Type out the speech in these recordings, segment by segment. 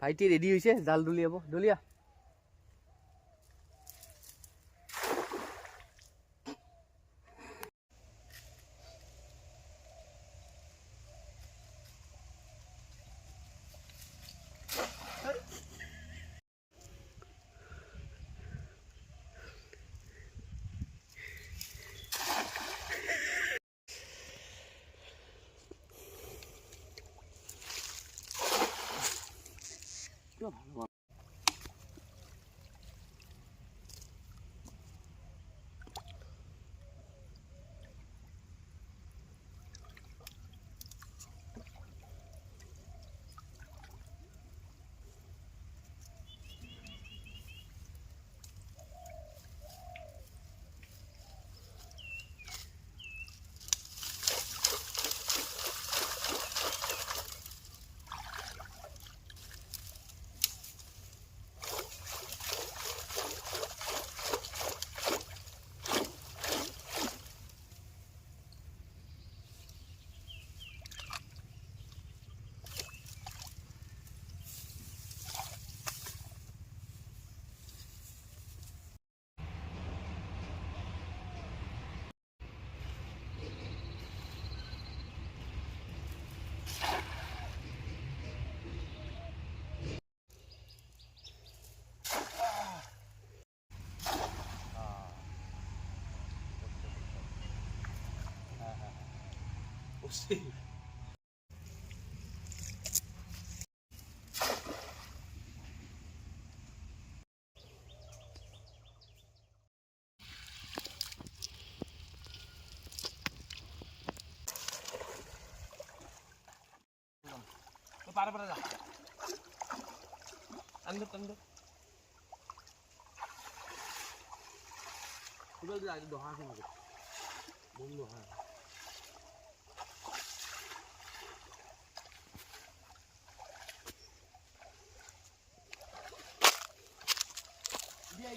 ভাইটি রেডি হয়েছে জাল দলিয়াব দলিয়া Sí. Para ya. Anda. Udah ada doa sih gitu. Belum doa. Dia.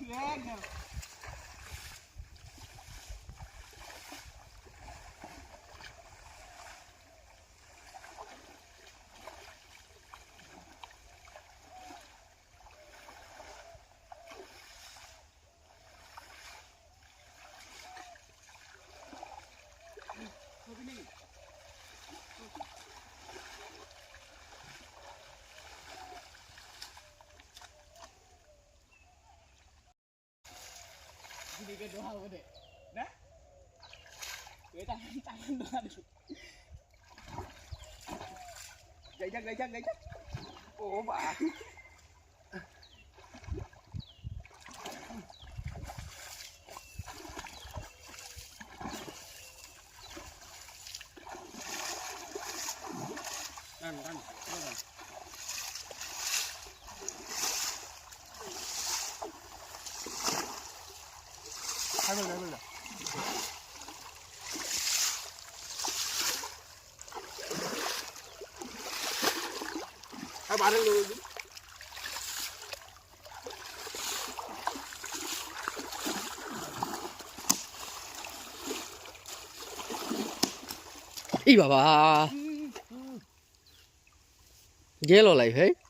Legal. Gini ke doa udah. Nah. Gue tangan doa dulu. Gajah. Oh, Pak. Kan. Hai bener. Hai bareng dulu. ই বাবা গেল live